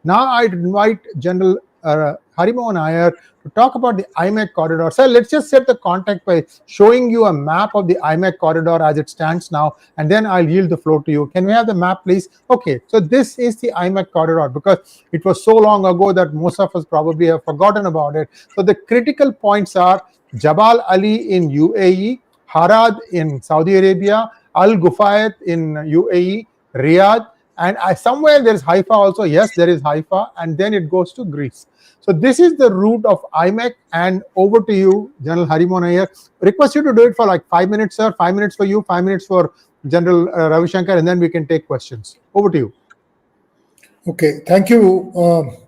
Now I'd invite General Harimohan Iyer to talk about the IMEC corridor. Sir, let's just set the context by showing you a map of the IMEC corridor as it stands now, and then I'll yield the floor to you. Can we have the map, please? Okay, so this is the IMEC corridor because it was so long ago that most of us probably have forgotten about it. So the critical points are Jabal Ali in UAE, Harad in Saudi Arabia, Al Gufayat in UAE, Riyadh, and somewhere there is Haifa also. Yes, there is Haifa, and then it goes to Greece. So this is the route of IMEC, and over to you, General Harimohan Iyer. Request you to do it for like 5 minutes, sir. 5 minutes for you, 5 minutes for General Ravi Shankar, and then we can take questions. Over to you. Okay, thank you.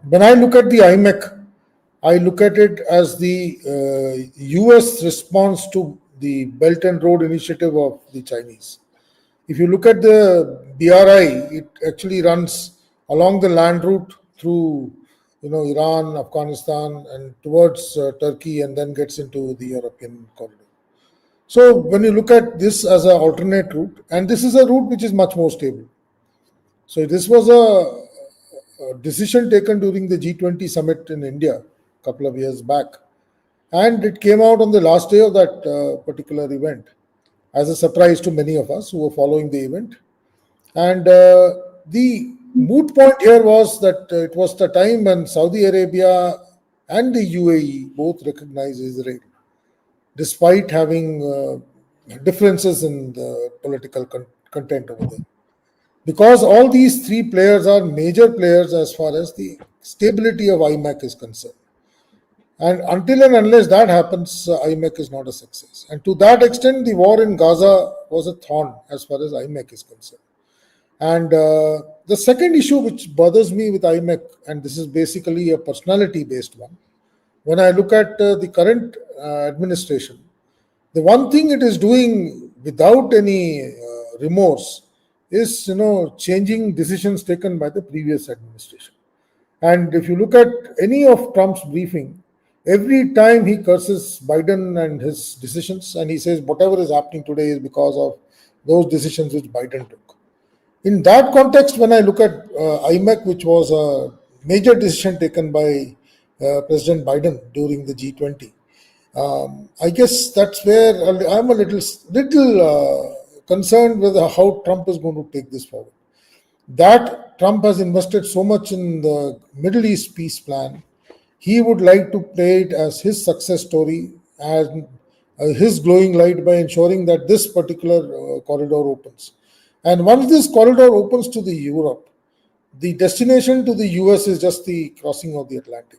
When I look at the IMEC, I look at it as the US response to the Belt and Road Initiative of the Chinese. If you look at the BRI, it actually runs along the land route through Iran, Afghanistan, and towards Turkey, and then gets into the European corridor. So when you look at this as an alternate route, and this is a route which is much more stable. So this was a decision taken during the G20 summit in India a couple of years back, and it came out on the last day of that particular event as a surprise to many of us who were following the event. And the moot point here was that it was the time when Saudi Arabia and the UAE both recognized Israel, despite having differences in the political content over there. Because all these three players are major players as far as the stability of IMEC is concerned. And until and unless that happens, IMEC is not a success. And to that extent, the war in Gaza was a thorn as far as IMEC is concerned. And the second issue which bothers me with IMEC, and this is basically a personality-based one, when I look at the current administration, the one thing it is doing without any remorse is, changing decisions taken by the previous administration. And if you look at any of Trump's briefing, every time he curses Biden and his decisions, and he says whatever is happening today is because of those decisions which Biden took. In that context, when I look at IMEC, which was a major decision taken by President Biden during the G20, I guess that's where I'm a little concerned with how Trump is going to take this forward. That Trump has invested so much in the Middle East peace plan, he would like to play it as his success story and his glowing light by ensuring that this particular corridor opens. And once this corridor opens to the Europe, the destination to the US is just the crossing of the Atlantic.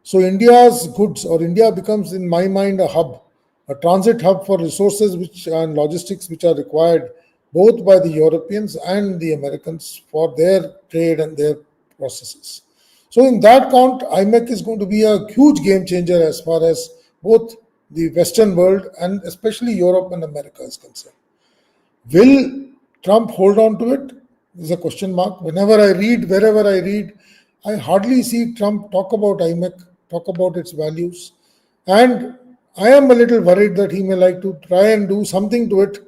So India's goods, or India becomes, in my mind, a hub, a transit hub for resources and logistics which are required both by the Europeans and the Americans for their trade and their processes. So in that count, IMEC is going to be a huge game changer as far as both the Western world and especially Europe and America is concerned. Will Trump hold on to it? Is a question mark. Whenever I read, wherever I read, I hardly see Trump talk about IMEC, talk about its values. And I am a little worried that he may like to try and do something to it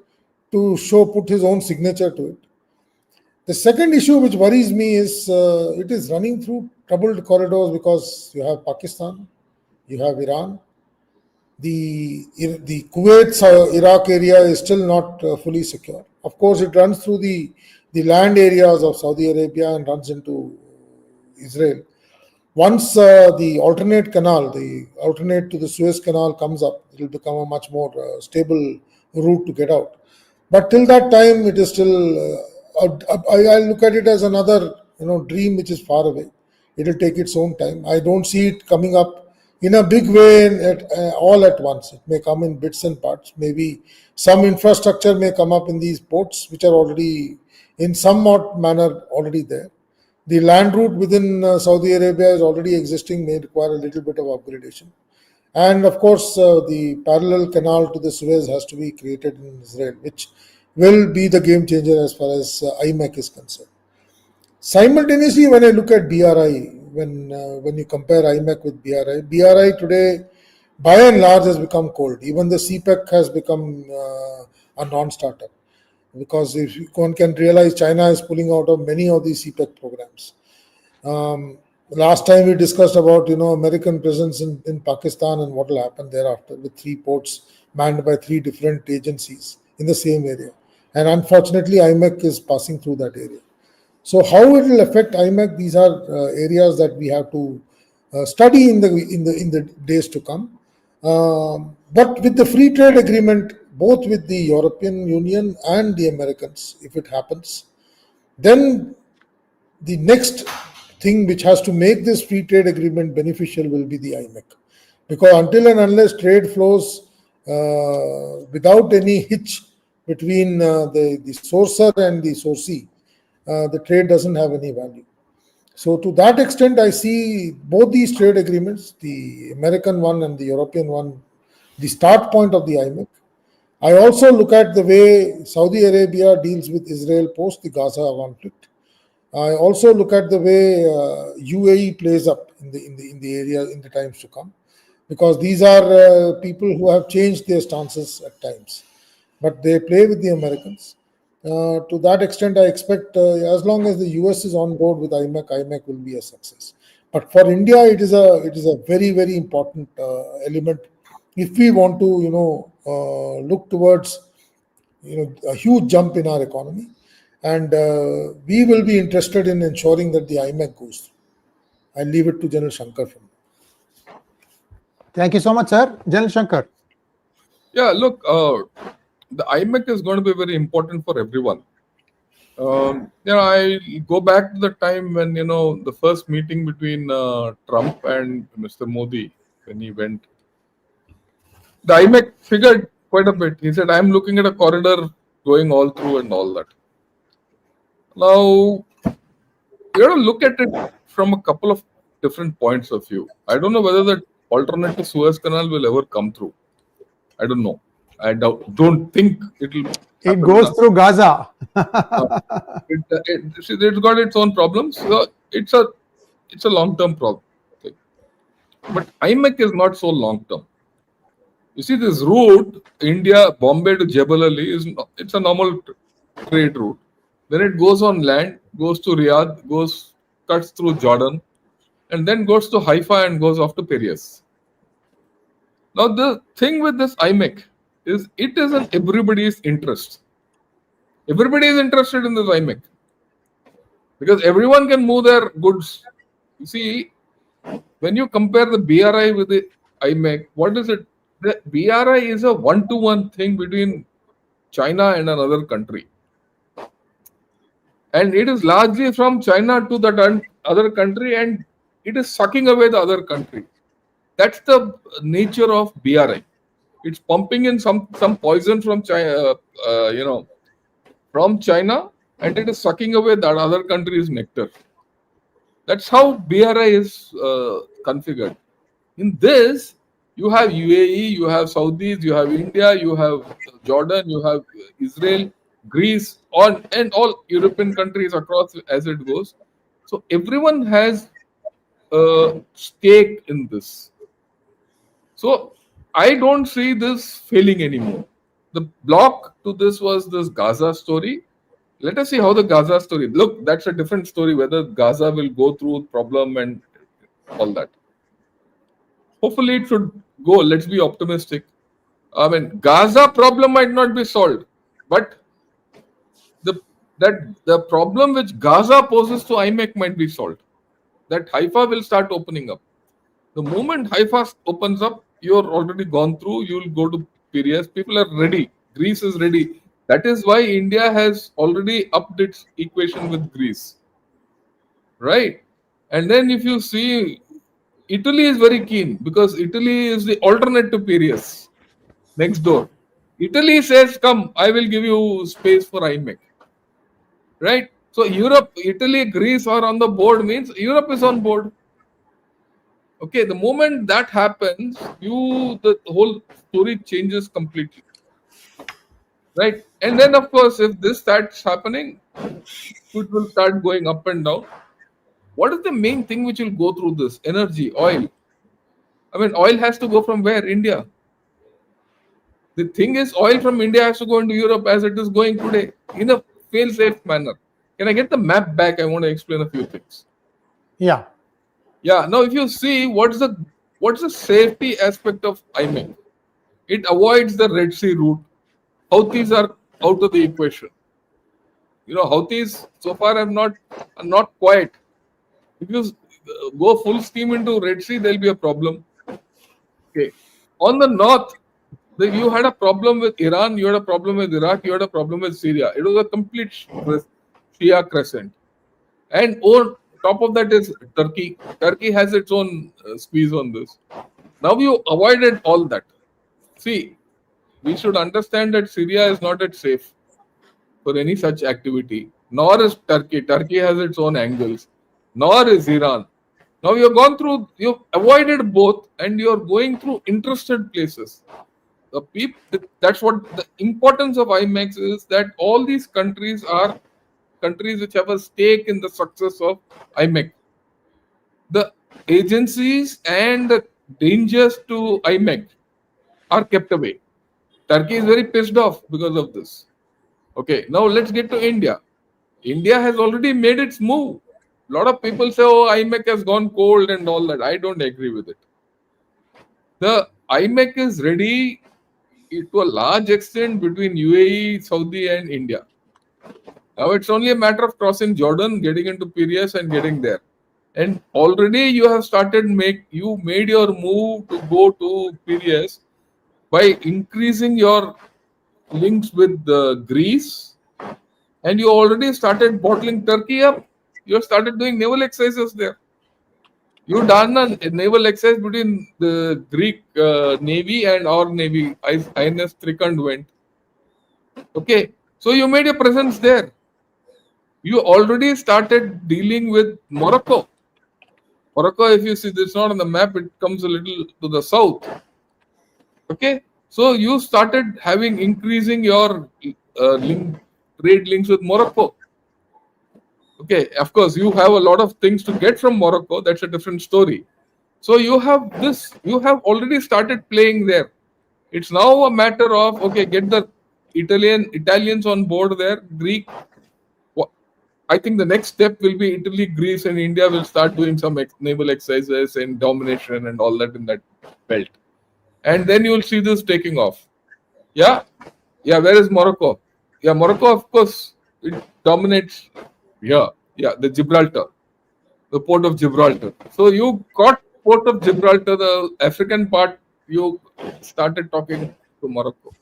to put his own signature to it. The second issue which worries me is it is running through troubled corridors because you have Pakistan, you have Iran. The Kuwait-Iraq area is still not fully secure. Of course, it runs through the land areas of Saudi Arabia and runs into Israel. Once the alternate to the Suez Canal comes up, it will become a much more stable route to get out. But till that time, it is still, I look at it as another dream which is far away. It will take its own time. I don't see it coming up in a big way all at once. It may come in bits and parts. Maybe some infrastructure may come up in these ports, which are already in somewhat manner already there. The land route within Saudi Arabia is already existing, may require a little bit of upgradation. And of course, the parallel canal to the Suez has to be created in Israel, which will be the game changer as far as IMEC is concerned. Simultaneously, when I look at BRI, when you compare IMEC with BRI today, by and large, has become cold. Even the CPEC has become a non-starter. Because if one can realize, China is pulling out of many of these CPEC programs. Last time we discussed about American presence in Pakistan and what will happen thereafter with 3 ports manned by 3 different agencies in the same area. And unfortunately, IMEC is passing through that area. So how it will affect IMEC? These are areas that we have to study in the days to come. But with the free trade agreement, both with the European Union and the Americans, if it happens, then the next thing which has to make this free trade agreement beneficial will be the IMEC. Because until and unless trade flows without any hitch between the sourcer and the sourcee, the trade doesn't have any value. So to that extent, I see both these trade agreements, the American one and the European one, the start point of the IMEC. I also look at the way Saudi Arabia deals with Israel post the Gaza conflict. I also look at the way UAE plays up in the area in the times to come, because these are people who have changed their stances at times, but they play with the Americans. To that extent, I expect as long as the US is on board with IMEC, IMEC will be a success. But for India, it is a very, very important element if we want to look towards a huge jump in our economy. And we will be interested in ensuring that the IMEC goes through. I'll leave it to General Shankar from there. Thank you so much, sir. General Shankar. Yeah, look, the IMEC is going to be very important for everyone. I go back to the time when, the first meeting between Trump and Mr. Modi, when he went. The IMEC figured quite a bit. He said, I'm looking at a corridor going all through and all that. Now, you have to look at it from a couple of different points of view. I don't know whether the alternative Suez Canal will ever come through. I don't know. I don't think it will. It goes through Gaza. It's got its own problems. So it's a long-term problem. Okay. But IMEC is not so long-term. You see, this route, India, Bombay to Jebel Ali, it's a normal trade route. Then it goes on land, goes to Riyadh, cuts through Jordan, and then goes to Haifa and goes off to Piraeus. Now, the thing with this IMEC is it is in everybody's interest. Everybody is interested in this IMEC because everyone can move their goods. You see, when you compare the BRI with the IMEC, what is it? The BRI is a one-to-one thing between China and another country. And it is largely from China to that other country, and it is sucking away the other country. That's the nature of BRI. It's pumping in some poison from China, from China, and it is sucking away that other country's nectar. That's how BRI is configured. In this, you have UAE, you have Saudis, you have India, you have Jordan, you have Israel, Greece, and all European countries across as it goes. So everyone has a stake in this. So I don't see this failing anymore. The block to this was this Gaza story. Let us see how the Gaza story. Look, that's a different story, whether Gaza will go through problem and all that. Hopefully it should go. Let's be optimistic. I mean, Gaza problem might not be solved, but the problem which Gaza poses to IMEC might be solved. That Haifa will start opening up. The moment Haifa opens up, you're already gone through. You'll go to Piraeus. People are ready. Greece is ready. That is why India has already upped its equation with Greece. Right? And then if you see, Italy is very keen because Italy is the alternate to Piraeus next door. Italy says, come, I will give you space for IMEC. Right? So Europe, Italy, Greece are on the board means Europe is on board. Okay, the moment that happens, the whole story changes completely. Right? And then, of course, if this starts happening, it will start going up and down. What is the main thing which will go through this? Energy, oil. I mean, oil has to go from where? India. The thing is, oil from India has to go into Europe as it is going today in a fail-safe manner. Can I get the map back? I want to explain a few things. Yeah. Yeah. Now, if you see what's the safety aspect of IMEC, it avoids the Red Sea route. Houthis are out of the equation. Houthis so far are not quiet. If you go full steam into Red Sea, there'll be a problem. Okay. On the north, you had a problem with Iran, you had a problem with Iraq, you had a problem with Syria. It was a complete Shia crescent. And on top of that is Turkey. Turkey has its own squeeze on this. Now you avoided all that. See, we should understand that Syria is not at safe for any such activity, nor is Turkey. Turkey has its own angles, nor is Iran. Now you've avoided both, and you're going through interested places. That's what the importance of IMEX is, that all these countries are countries which have a stake in the success of IMEC. The agencies and the dangers to IMEC are kept away. Turkey is very pissed off because of this. Okay, now let's get to India. India has already made its move. A lot of people say, oh, IMEC has gone cold and all that. I don't agree with it. The IMEC is ready to a large extent between UAE, Saudi, and India. Now it's only a matter of crossing Jordan, getting into Piraeus, and getting there. And already you have you made your move to go to Piraeus by increasing your links with Greece, and you already started bottling Turkey up. You have started doing naval exercises there. You done a naval exercise between the Greek navy and our navy. INS Trikand went. Okay, so you made a presence there. You already started dealing with Morocco. Morocco, if you see, this not on the map, it comes a little to the south. Okay, so you started increasing your trade links with Morocco. Okay, of course, you have a lot of things to get from Morocco. That's a different story. So you have already started playing there. It's now a matter of, okay, get the Italians on board there, Greek. I think the next step will be Italy, Greece, and India will start doing some naval exercises and domination and all that in that belt. And then you will see this taking off. Yeah. Yeah. Where is Morocco? Yeah. Morocco, of course, it dominates. Yeah. Yeah. The Gibraltar, the port of Gibraltar. So you got port of Gibraltar, the African part, you started talking to Morocco.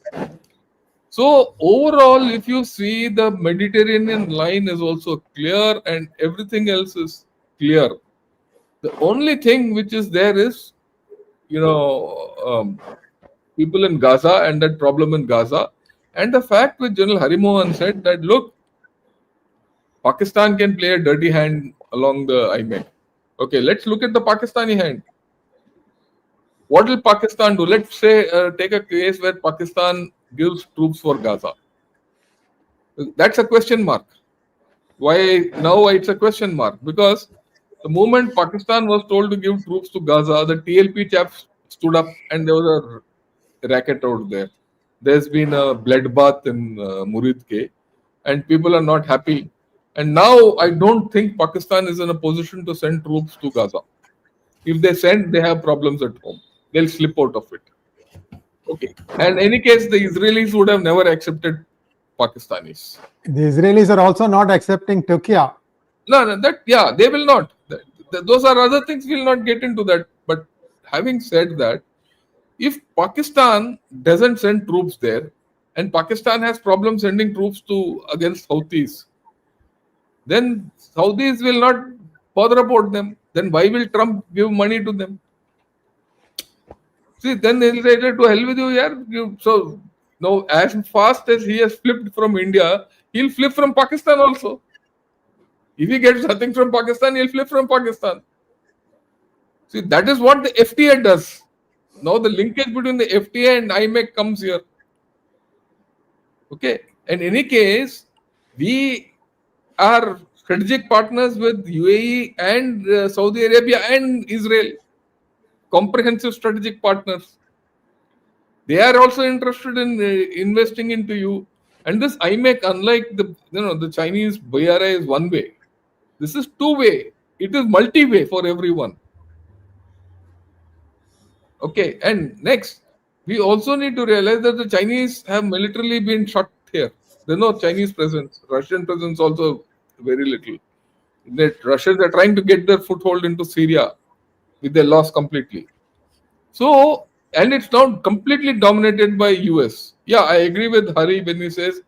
So overall, if you see, the Mediterranean line is also clear and everything else is clear. The only thing which is there is, people in Gaza and that problem in Gaza. And the fact which General Harimohan said that, look, Pakistan can play a dirty hand along the IMEC. Okay, let's look at the Pakistani hand. What will Pakistan do? Let's say, take a case where Pakistan gives troops for Gaza. That's a question mark. Why now it's a question mark? Because the moment Pakistan was told to give troops to Gaza, the TLP chaps stood up and there was a racket out there. There's been a bloodbath in Muridke and people are not happy. And now I don't think Pakistan is in a position to send troops to Gaza. If they send, they have problems at home. They'll slip out of it. Okay. And in any case, the Israelis would have never accepted Pakistanis. The Israelis are also not accepting Turkey. No, they will not. Those are other things. We'll not get into that. But having said that, if Pakistan doesn't send troops there, and Pakistan has problems sending troops against Houthis, then Saudis will not bother about them. Then why will Trump give money to them? See, then they'll say, to hell with you, yeah. So now, as fast as he has flipped from India, he'll flip from Pakistan also. If he gets nothing from Pakistan, he'll flip from Pakistan. See, that is what the FTA does. Now the linkage between the FTA and IMEC comes here. Okay. In any case, we are strategic partners with UAE and Saudi Arabia and Israel. Comprehensive strategic partners. They are also interested in investing into you. And this IMEC, unlike the Chinese BRI, is one way. This is two way. it is multi-way for everyone. Okay, and next, we also need to realize that the Chinese have militarily been shut here. There's no Chinese presence. Russian presence also very little. That Russians are trying to get their foothold into Syria, with their loss completely. So, and it's now completely dominated by US. Yeah, I agree with Hari when he says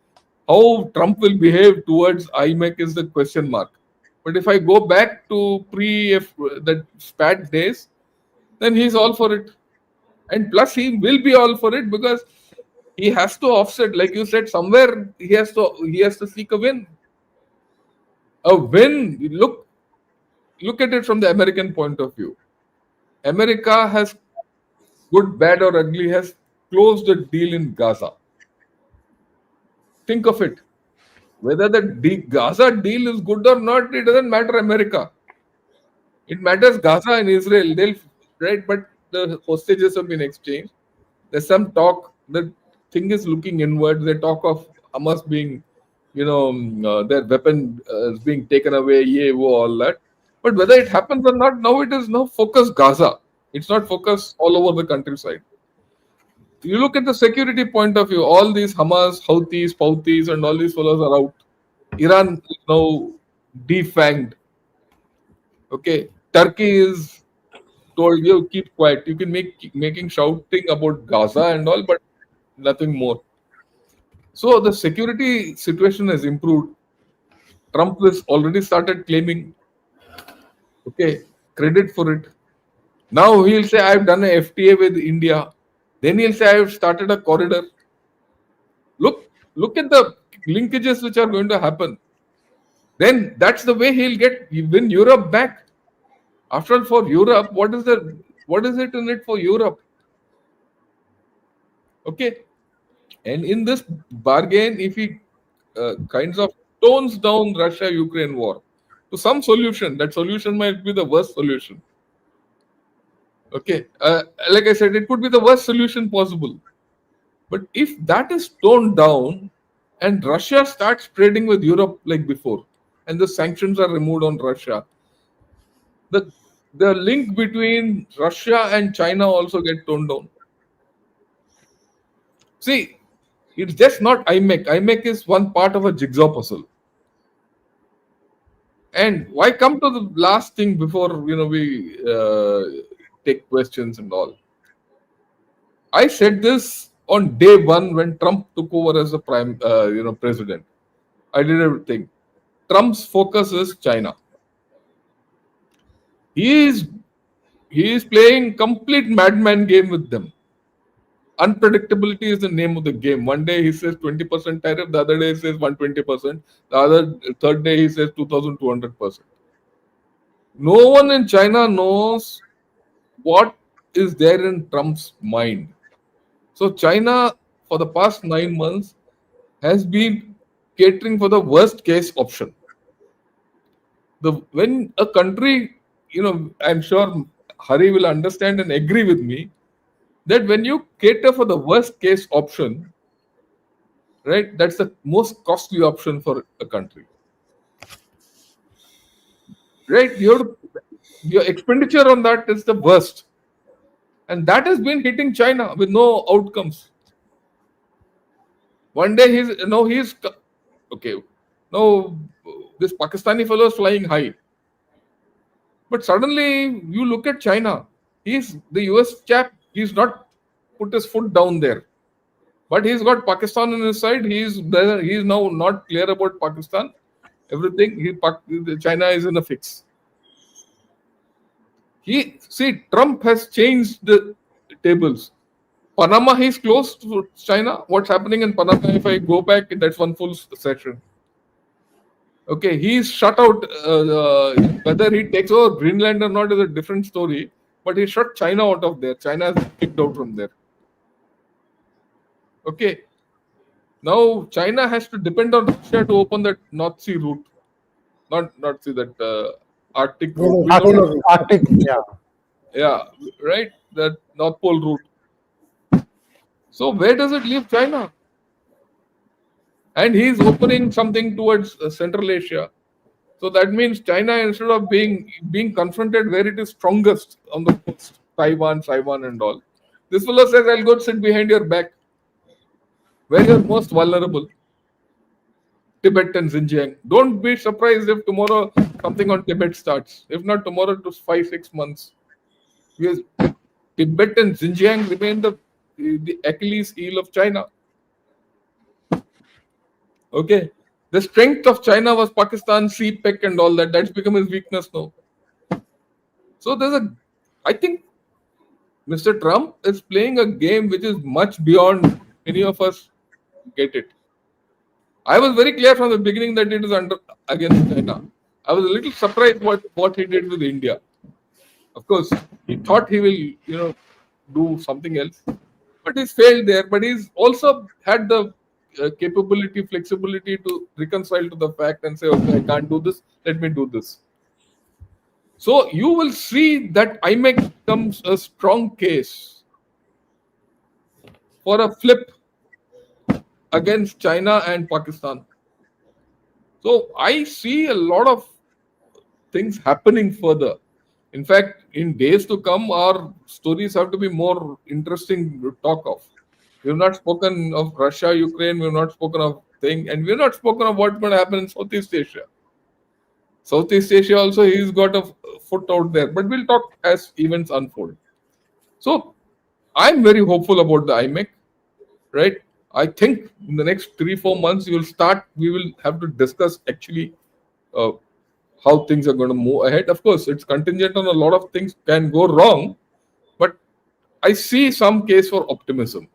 how Trump will behave towards IMEC is the question mark. But if I go back to that SPAT days, then he's all for it. And plus, he will be all for it because he has to offset, like you said, somewhere he has to seek a win. A win. Look at it from the American point of view. America has, good, bad, or ugly, has closed a deal in Gaza. Think of it. Whether the Gaza deal is good or not, it doesn't matter America. It matters Gaza and Israel. Right, but the hostages have been exchanged. There's some talk. The thing is looking inward. They talk of Hamas being, their weapon is being taken away. All that. But whether it happens or not, now it is now focus Gaza. It's not focus all over the countryside. You look at the security point of view. All these Hamas, Houthis, and all these fellows are out. Iran is now defanged. Okay, Turkey is told you keep quiet. You can making shouting about Gaza and all, but nothing more. So the security situation has improved. Trump has already started claiming, okay, credit for it. Now he'll say I've done a FTA with India. Then he'll say I've started a corridor. Look at the linkages which are going to happen. Then that's the way he'll win Europe back. After all, for Europe, what is it in it for Europe? Okay, and in this bargain, if he kinds of tones down Russia-Ukraine war to some solution, that solution might be the worst solution. Okay, like I said, it could be the worst solution possible. But if that is toned down and Russia starts trading with Europe like before, and the sanctions are removed on Russia, the link between Russia and China also get toned down. See, it's just not IMEC. IMEC is one part of a jigsaw puzzle. And why come to the last thing before we take questions and all? I said this on day one when Trump took over as the president. I did everything. Trump's focus is China. He is playing complete madman game with them. Unpredictability is the name of the game. One day he says 20% tariff, the other day he says 120%, third day he says 2,200%. No one in China knows what is there in Trump's mind. So China, for the past 9 months, has been catering for the worst case option. When a country, I'm sure Hari will understand and agree with me, that when you cater for the worst case option, right, that's the most costly option for a country. Right? Your expenditure on that is the worst. And that has been hitting China with no outcomes. One day he's okay. Now this Pakistani fellow is flying high. But suddenly you look at China. He's the US chap, he's not put his foot down there. But he's got Pakistan on his side. He's now not clear about Pakistan. Everything, China is in a fix. Trump has changed the tables. Panama, he's close to China. What's happening in Panama, if I go back, that's one full session. Okay, he's shut out. Whether he takes over Greenland or not is a different story. But he shut China out of there. China is kicked out from there. Okay. Now China has to depend on Russia to open that North Sea route. Not see that Arctic route. Arctic, yeah. Yeah, right. That North Pole route. So where does it leave China? And he's opening something towards Central Asia. So that means China, instead of being confronted where it is strongest on the coast, Taiwan and all, this fellow says, I'll go sit behind your back, where you're most vulnerable. Tibet and Xinjiang. Don't be surprised if tomorrow something on Tibet starts. If not tomorrow, it was 5-6 months. Because Tibet and Xinjiang remain the Achilles heel of China. Okay. The strength of China was Pakistan, CPEC and all that. That's become his weakness now. So I think Mr. Trump is playing a game which is much beyond any of us get it. I was very clear from the beginning that it is against China. I was a little surprised what he did with India. Of course, he thought he will, do something else, but he's failed there. But he's also had the capability, flexibility to reconcile to the fact and say, okay, I can't do this. Let me do this. So you will see that IMEC becomes a strong case for a flip against China and Pakistan. So I see a lot of things happening further. In fact, in days to come, our stories have to be more interesting to talk of. We have not spoken of Russia, Ukraine, we have not spoken of things, and we have not spoken of what's going to happen in Southeast Asia. Southeast Asia also, he's got a foot out there, but we'll talk as events unfold. So I'm very hopeful about the IMEC, right? I think in the next 3-4 months, we will have to discuss actually how things are going to move ahead. Of course, it's contingent on a lot of things can go wrong, but I see some case for optimism.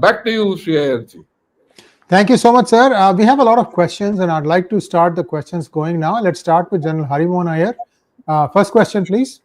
Back to you, Shri Ayarji. Thank you so much, sir. We have a lot of questions, and I'd like to start the questions going now. Let's start with General Harimohan Iyer. First question, please.